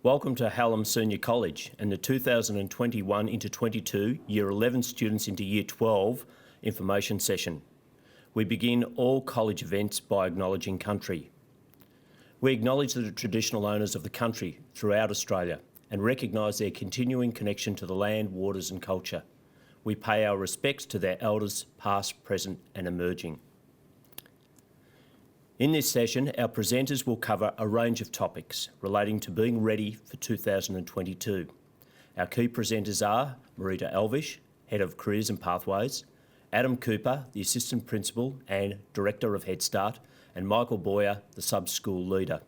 Welcome to Hallam Senior College and the 2021 into 22 Year 11 students into Year 12 information session. We begin all college events by acknowledging country. We acknowledge the traditional owners of the country throughout Australia and recognise their continuing connection to the land, waters and culture. We pay our respects to their elders, past, present and emerging. In this session, our presenters will cover a range of topics relating to being ready for 2022. Our key presenters are Marita Elvish, Head of Careers and Pathways, Adam Cooper, the Assistant Principal and Director of Head Start, and Michael Boyer, the Sub-School Leader.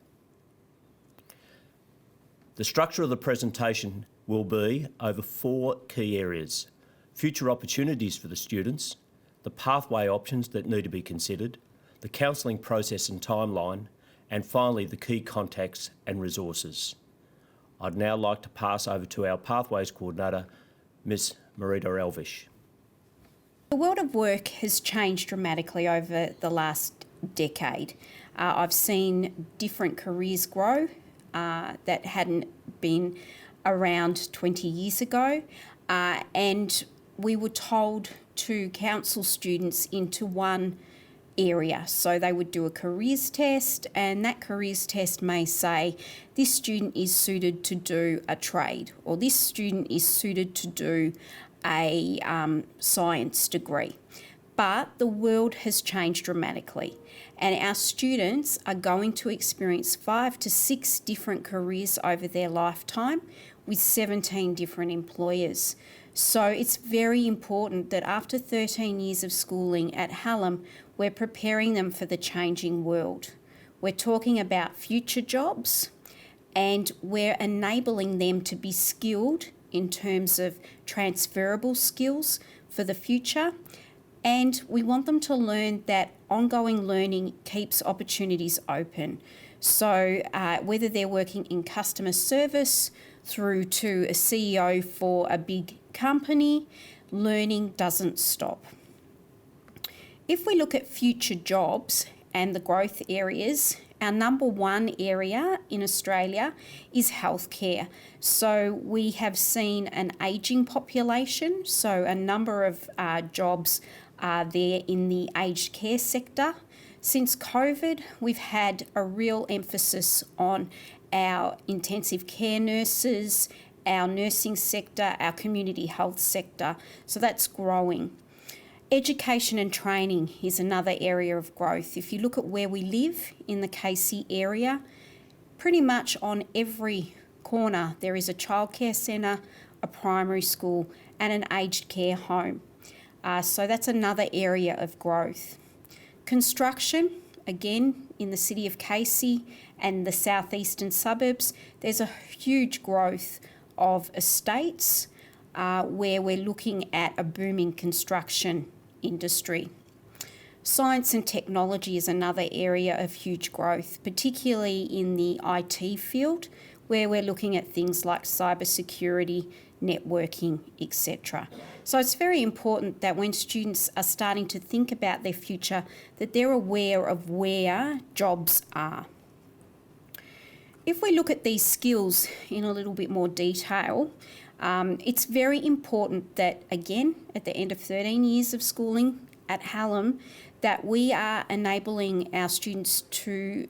The structure of the presentation will be over 4 key areas: future opportunities for the students, the pathway options that need to be considered, the counselling process and timeline, and finally the key contacts and resources. I'd now like to pass over to our Pathways Coordinator, Ms Marita Elvish. The world of work has changed dramatically over the last decade. I've seen different careers grow that hadn't been around 20 years ago, and we were told to counsel students into one area. So they would do a careers test, and that careers test may say this student is suited to do a trade, or this student is suited to do a science degree. But the world has changed dramatically, and our students are going to experience 5 to 6 different careers over their lifetime with 17 different employers. So it's very important that after 13 years of schooling at Hallam, we're preparing them for the changing world. We're talking about future jobs, and we're enabling them to be skilled in terms of transferable skills for the future. And we want them to learn that ongoing learning keeps opportunities open. So whether they're working in customer service through to a CEO for a big company, learning doesn't stop. If we look at future jobs and the growth areas, our number one area in Australia is healthcare. So we have seen an ageing population, so a number of jobs are there in the aged care sector. Since COVID, we've had a real emphasis on our intensive care nurses, our nursing sector, our community health sector, so that's growing. Education and training is another area of growth. If you look at where we live in the KC area, pretty much on every corner there is a childcare centre, a primary school and an aged care home. So that's another area of growth. Construction, again in the city of Casey and the southeastern suburbs, there's a huge growth of estates where we're looking at a booming construction industry. Science and technology is another area of huge growth, particularly in the IT field, where we're looking at things like cybersecurity, networking, etc. So it's very important that when students are starting to think about their future, that they're aware of where jobs are. If we look at these skills in a little bit more detail, it's very important that, again, at the end of 13 years of schooling at Hallam, that we are enabling our students to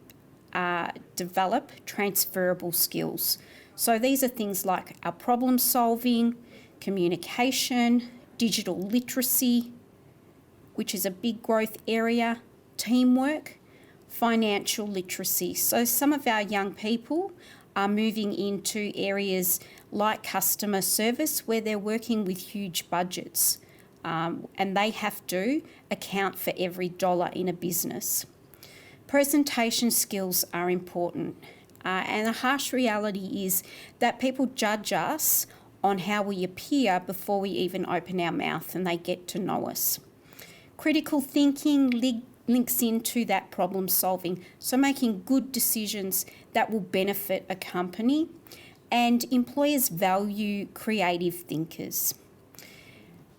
develop transferable skills. So these are things like our problem solving, communication, digital literacy, which is a big growth area, teamwork, financial literacy. So some of our young people are moving into areas like customer service where they're working with huge budgets and they have to account for every dollar in a business. Presentation skills are important and the harsh reality is that people judge us on how we appear before we even open our mouth and they get to know us. Critical thinking links into that problem solving, so making good decisions that will benefit a company, and employers value creative thinkers.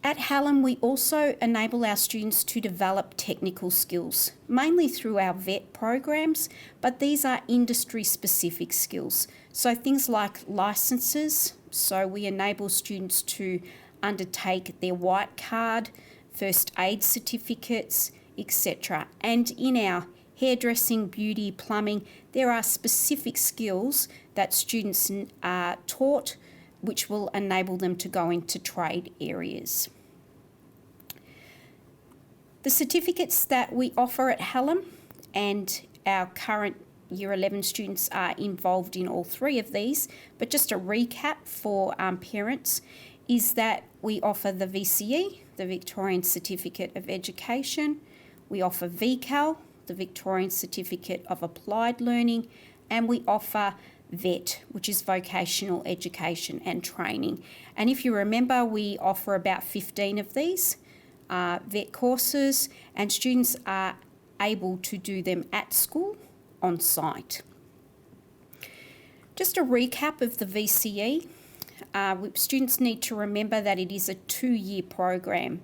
At Hallam, we also enable our students to develop technical skills, mainly through our VET programs, but these are industry-specific skills. So things like licences, so we enable students to undertake their white card, first aid certificates, etc. And in our hairdressing, beauty, plumbing, there are specific skills that students are taught which will enable them to go into trade areas. The certificates that we offer at Hallam, and our current Year 11 students are involved in all three of these, but just a recap for parents is that we offer the VCE, the Victorian Certificate of Education, we offer VCAL, the Victorian Certificate of Applied Learning, and we offer VET, which is Vocational Education and Training. And if you remember, we offer about 15 of these VET courses, and students are able to do them at school on site. Just a recap of the VCE. Students need to remember that it is a 2-year program.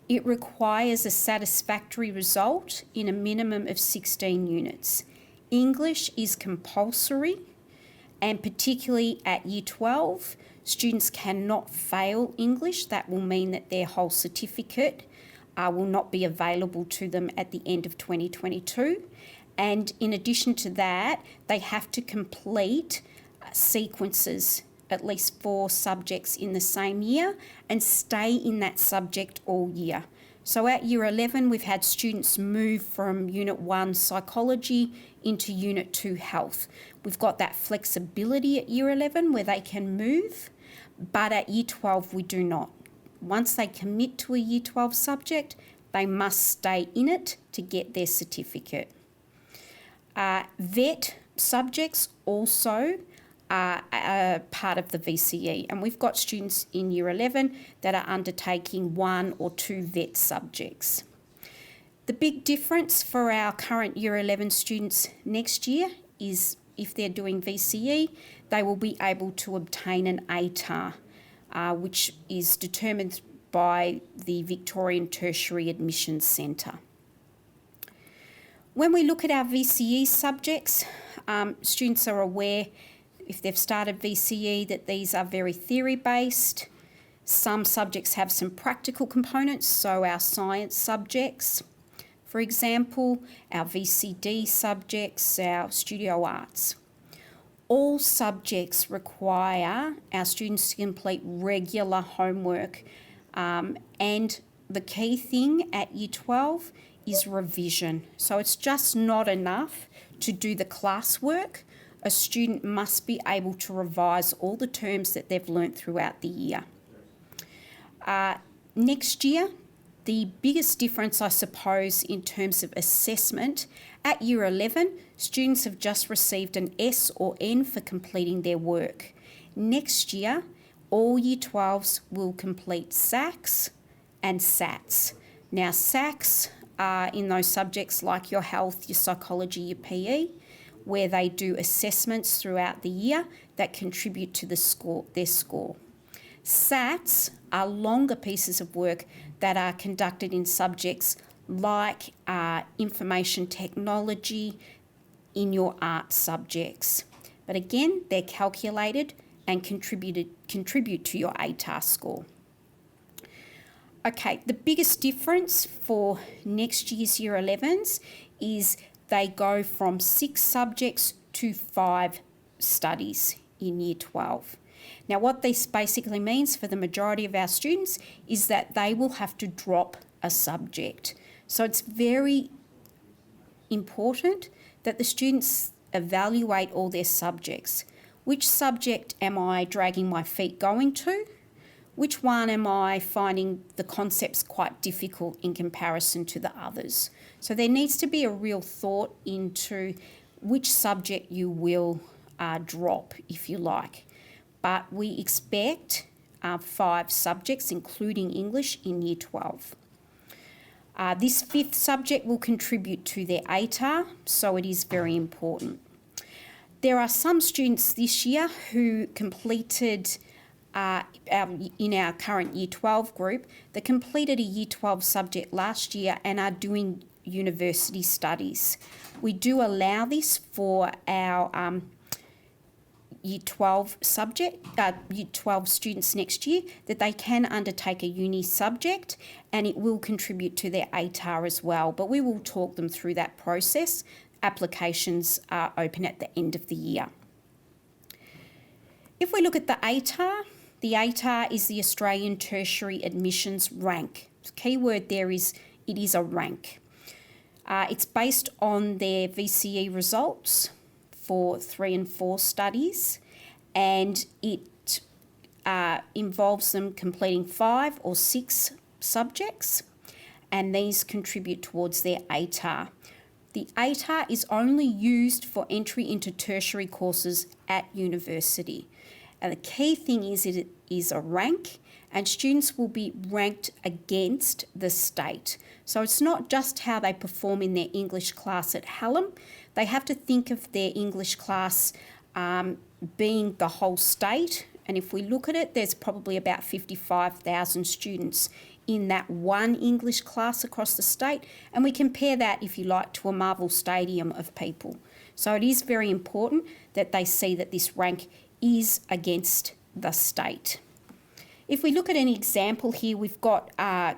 It requires a satisfactory result in a minimum of 16 units. English is compulsory, and particularly at Year 12, students cannot fail English. That will mean that their whole certificate will not be available to them at the end of 2022. And in addition to that, they have to complete sequences, at least 4 subjects in the same year, and stay in that subject all year. So at Year 11, we've had students move from Unit 1 Psychology into Unit 2 Health. We've got that flexibility at Year 11 where they can move, but at Year 12 we do not. Once they commit to a Year 12 subject, they must stay in it to get their certificate. VET subjects also are part of the VCE, and we've got students in Year 11 that are undertaking 1 or 2 VET subjects. The big difference for our current Year 11 students next year is if they're doing VCE, they will be able to obtain an ATAR, which is determined by the Victorian Tertiary Admissions Centre. When we look at our VCE subjects, students are aware, if they've started VCE, that these are very theory-based. Some subjects have some practical components, so our science subjects, for example, our VCD subjects, our studio arts. All subjects require our students to complete regular homework, and the key thing at Year 12 is revision. So it's just not enough to do the classwork. A student must be able to revise all the terms that they've learnt throughout the year. Next year, the biggest difference, I suppose, in terms of assessment, at Year 11, students have just received an S or N for completing their work. Next year, all Year 12s will complete SACs and SATs. Now, SACs are in those subjects like your health, your psychology, your PE, where they do assessments throughout the year that contribute to their score. SATs are longer pieces of work that are conducted in subjects like information technology, in your art subjects. But again, they're calculated and contribute to your ATAR score. Okay, the biggest difference for next year's Year 11s is they go from 6 subjects to 5 studies in Year 12. Now, what this basically means for the majority of our students is that they will have to drop a subject. So it's very important that the students evaluate all their subjects. Which subject am I dragging my feet going to? Which one am I finding the concepts quite difficult in comparison to the others? So there needs to be a real thought into which subject you will drop, if you like. But we expect 5 subjects, including English, in Year 12. This 5th subject will contribute to their ATAR, so it is very important. There are some students this year who completed in our current Year 12 group that completed a Year 12 subject last year and are doing university studies. We do allow this for our Year 12 Year 12 students next year, that they can undertake a uni subject and it will contribute to their ATAR as well. But we will talk them through that process. Applications are open at the end of the year. If we look at the ATAR is the Australian Tertiary Admissions Rank. The key word there is it is a rank. It's based on their VCE results for 3 and 4 studies, and it involves them completing 5 or 6 subjects, and these contribute towards their ATAR. The ATAR is only used for entry into tertiary courses at university. And the key thing is it is a rank, and students will be ranked against the state. So it's not just how they perform in their English class at Hallam. They have to think of their English class being the whole state. And if we look at it, there's probably about 55,000 students in that one English class across the state. And we compare that, if you like, to a Marvel Stadium of people. So it is very important that they see that this rank is against the state. If we look at an example here, we've got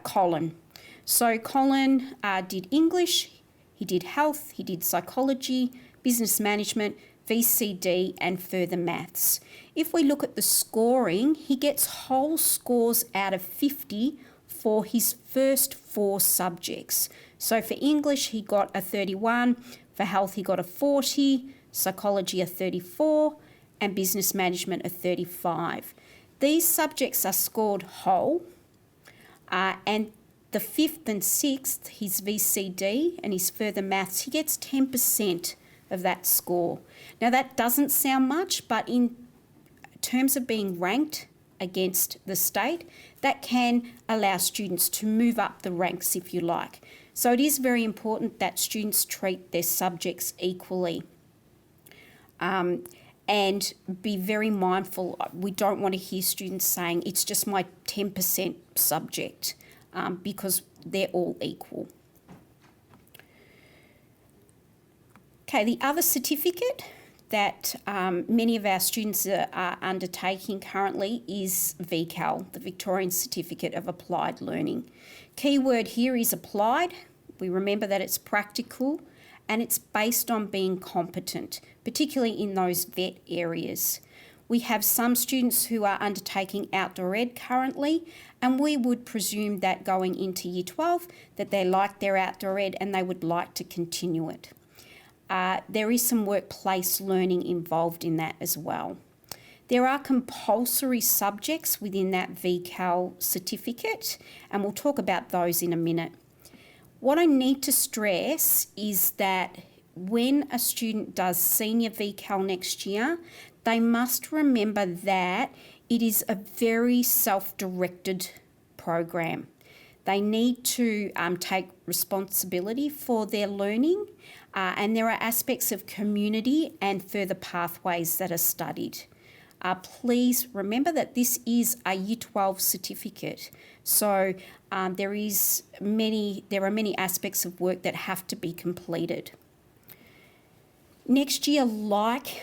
Colin. So Colin did English, he did health, he did psychology, business management, VCD and further maths. If we look at the scoring, he gets whole scores out of 50 for his first 4 subjects. So for English, he got a 31, for health, he got a 40, psychology a 34, and business management a 35. These subjects are scored whole, and the 5th and 6th, his VCD and his further maths, he gets 10% of that score. Now that doesn't sound much, but in terms of being ranked against the state, that can allow students to move up the ranks, if you like. So it is very important that students treat their subjects equally. And be very mindful. We don't want to hear students saying it's just my 10% subject, because they're all equal. Okay, the other certificate that many of our students are undertaking currently is VCAL, the Victorian Certificate of Applied Learning. Key word here is applied. We remember that it's practical and it's based on being competent, particularly in those vet areas. We have some students who are undertaking outdoor ed currently, and we would presume that going into Year 12 that they like their outdoor ed and they would like to continue it. There is some workplace learning involved in that as well. There are compulsory subjects within that VCAL certificate, and we'll talk about those in a minute. What I need to stress is that when a student does senior VCAL next year, they must remember that it is a very self-directed program. They need to take responsibility for their learning, and there are aspects of community and further pathways that are studied. Please remember that this is a Year 12 certificate, so there are many aspects of work that have to be completed. Next year, like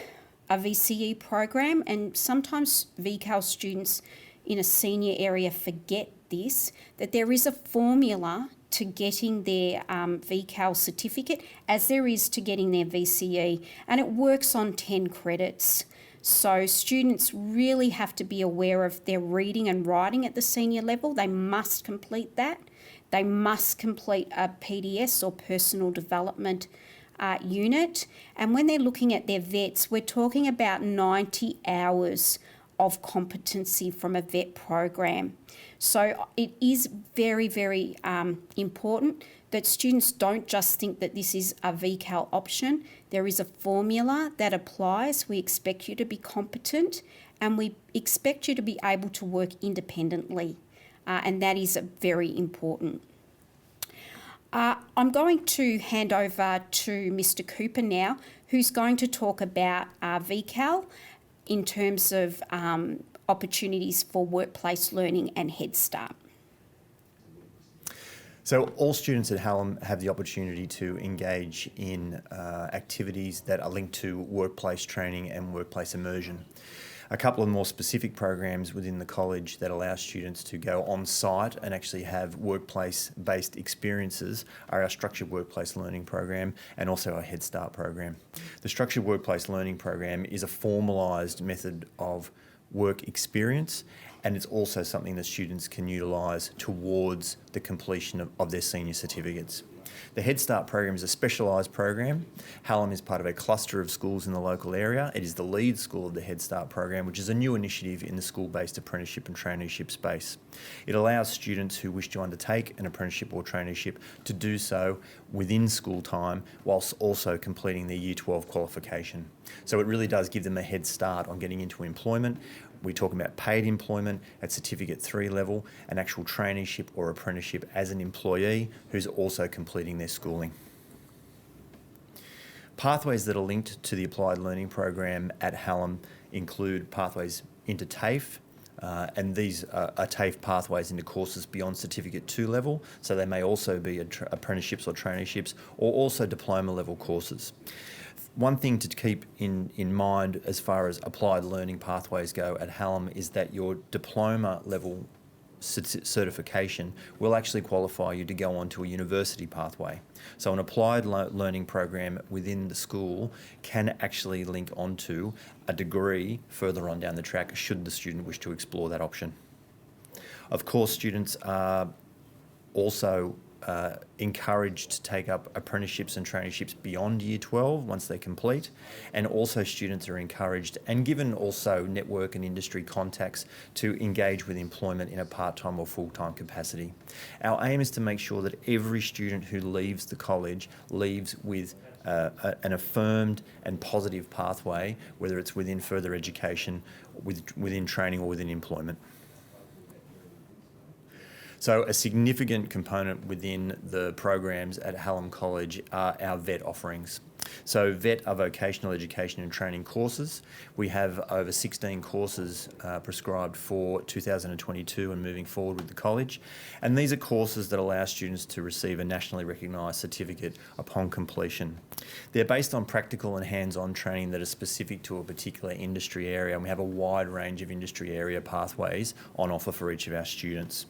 a VCE program, and sometimes VCAL students in a senior area forget this, that there is a formula to getting their VCAL certificate as there is to getting their VCE, and it works on 10 credits. So students really have to be aware of their reading and writing at the senior level. They must complete that. They must complete a PDS or personal development unit. And when they're looking at their vets, we're talking about 90 hours of competency from a vet program. So it is very, very important that students don't just think that this is a VCAL option. There is a formula that applies. We expect you to be competent and we expect you to be able to work independently, and that is very important. I'm going to hand over to Mr. Cooper now, who's going to talk about VCAL in terms of opportunities for workplace learning and Head Start? So all students at Hallam have the opportunity to engage in activities that are linked to workplace training and workplace immersion. A couple of more specific programs within the college that allow students to go on site and actually have workplace-based experiences are our Structured Workplace Learning Program and also our Head Start program. The Structured Workplace Learning Program is a formalised method of work experience, and it's also something that students can utilise towards the completion of their senior certificates. The Head Start program is a specialised program. Hallam is part of a cluster of schools in the local area. It is the lead school of the Head Start program, which is a new initiative in the school-based apprenticeship and traineeship space. It allows students who wish to undertake an apprenticeship or traineeship to do so within school time whilst also completing their Year 12 qualification. So it really does give them a head start on getting into employment. We talk about paid employment at Certificate 3 level, an actual traineeship or apprenticeship as an employee who's also completing their schooling. Pathways that are linked to the Applied Learning Program at Hallam include pathways into TAFE, and these are TAFE pathways into courses beyond Certificate 2 level, so they may also be apprenticeships or traineeships, or also diploma level courses. One thing to keep in mind as far as applied learning pathways go at Hallam is that your diploma level certification will actually qualify you to go on to a university pathway. So an applied learning program within the school can actually link onto a degree further on down the track should the student wish to explore that option. Of course, students are also encouraged to take up apprenticeships and traineeships beyond Year 12 once they complete, and also students are encouraged and given also network and industry contacts to engage with employment in a part-time or full-time capacity. Our aim is to make sure that every student who leaves the college leaves with an affirmed and positive pathway, whether it's within further education, within training or within employment. So a significant component within the programs at Hallam College are our VET offerings. So VET are vocational education and training courses. We have over 16 courses prescribed for 2022 and moving forward with the college. And these are courses that allow students to receive a nationally recognised certificate upon completion. They're based on practical and hands-on training that are specific to a particular industry area, and we have a wide range of industry area pathways on offer for each of our students.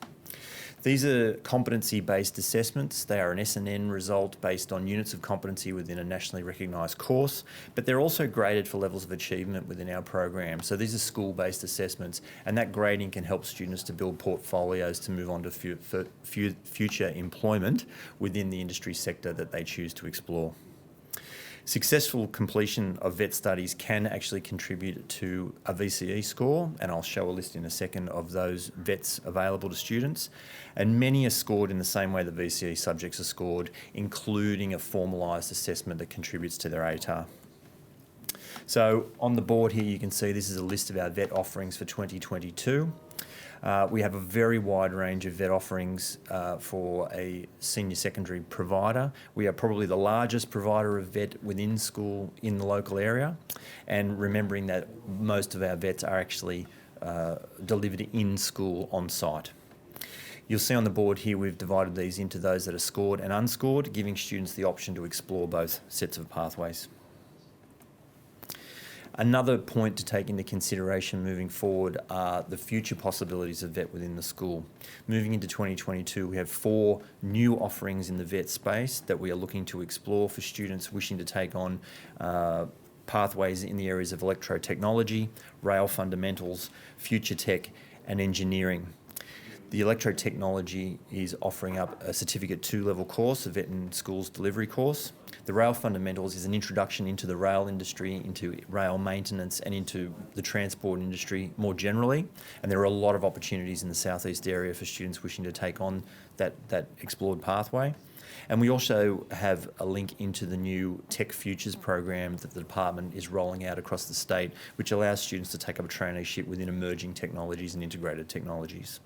These are competency-based assessments. They are an S&N result based on units of competency within a nationally recognised course, but they're also graded for levels of achievement within our program. So these are school-based assessments, and that grading can help students to build portfolios to move on to future employment within the industry sector that they choose to explore. Successful completion of VET studies can actually contribute to a VCE score, and I'll show a list in a second of those VETs available to students. And many are scored in the same way that VCE subjects are scored, including a formalised assessment that contributes to their ATAR. So on the board here you can see this is a list of our VET offerings for 2022. We have a very wide range of VET offerings for a senior secondary provider. We are probably the largest provider of VET within school in the local area, and remembering that most of our VETs are actually delivered in school on site. You'll see on the board here we've divided these into those that are scored and unscored, giving students the option to explore both sets of pathways. Another point to take into consideration moving forward are the future possibilities of VET within the school. Moving into 2022, we have 4 new offerings in the VET space that we are looking to explore for students wishing to take on pathways in the areas of electrotechnology, rail fundamentals, future tech and engineering. The electrotechnology is offering up a Certificate 2 level course, a VET in Schools delivery course. The rail fundamentals is an introduction into the rail industry, into rail maintenance and into the transport industry more generally. And there are a lot of opportunities in the southeast area for students wishing to take on that explored pathway. And we also have a link into the new Tech Futures program that the department is rolling out across the state, which allows students to take up a traineeship within emerging technologies and integrated technologies.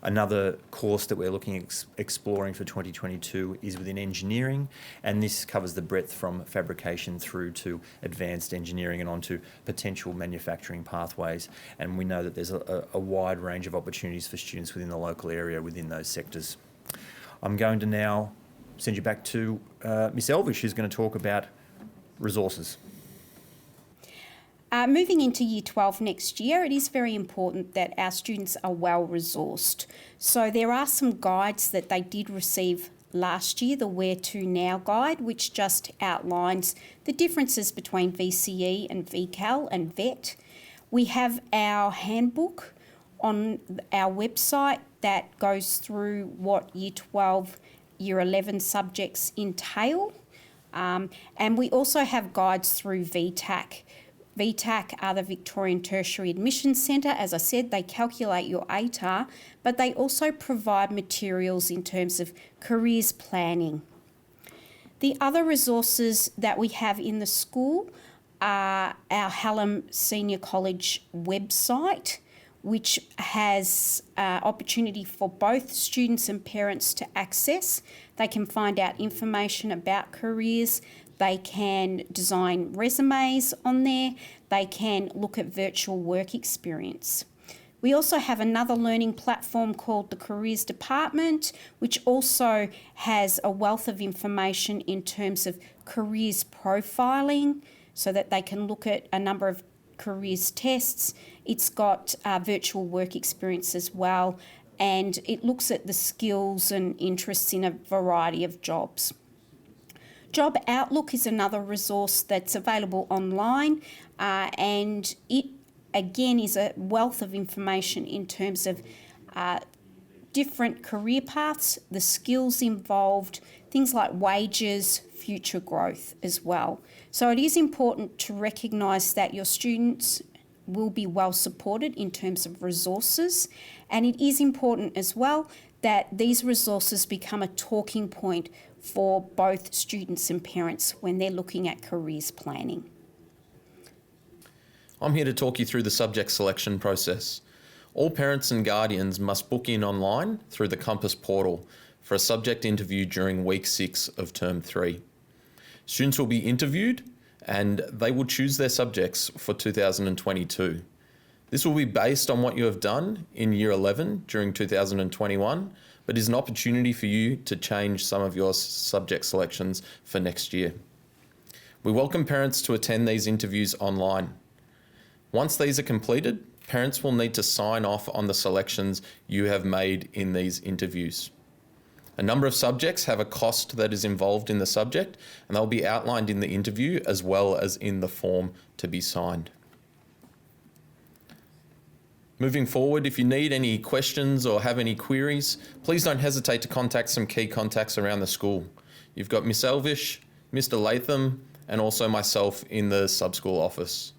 Another course that we're looking at exploring for 2022 is within engineering, and this covers the breadth from fabrication through to advanced engineering and onto potential manufacturing pathways. And we know that there's a wide range of opportunities for students within the local area within those sectors. I'm going to now send you back to Miss Elvish, who's going to talk about resources. Moving into Year 12 next year, it is very important that our students are well resourced. So there are some guides that they did receive last year, the Where To Now guide, which just outlines the differences between VCE and VCAL and VET. We have our handbook on our website that goes through what Year 12, Year 11 subjects entail. And we also have guides through VTAC. VTAC are the Victorian Tertiary Admission Centre. As I said, they calculate your ATAR, but they also provide materials in terms of careers planning. The other resources that we have in the school are our Hallam Senior College website, which has opportunity for both students and parents to access. They can find out information about careers. They can design resumes on there. They can look at virtual work experience. We also have another learning platform called the Careers Department, which also has a wealth of information in terms of careers profiling so that they can look at a number of careers tests. It's got virtual work experience as well, and it looks at the skills and interests in a variety of jobs. Job Outlook is another resource that's available online, and it again is a wealth of information in terms of different career paths, the skills involved, things like wages, future growth as well. So it is important to recognise that your students will be well supported in terms of resources, and it is important as well that these resources become a talking point for both students and parents when they're looking at careers planning. I'm here to talk you through the subject selection process. All parents and guardians must book in online through the Compass portal for a subject interview during week 6 of term 3. Students will be interviewed and they will choose their subjects for 2022. This will be based on what you have done in Year 11 during 2021, but is an opportunity for you to change some of your subject selections for next year. We welcome parents to attend these interviews online. Once these are completed, parents will need to sign off on the selections you have made in these interviews. A number of subjects have a cost that is involved in the subject, and they'll be outlined in the interview as well as in the form to be signed. Moving forward, if you need any questions or have any queries, please don't hesitate to contact some key contacts around the school. You've got Miss Elvish, Mr. Latham, and also myself in the sub-school office.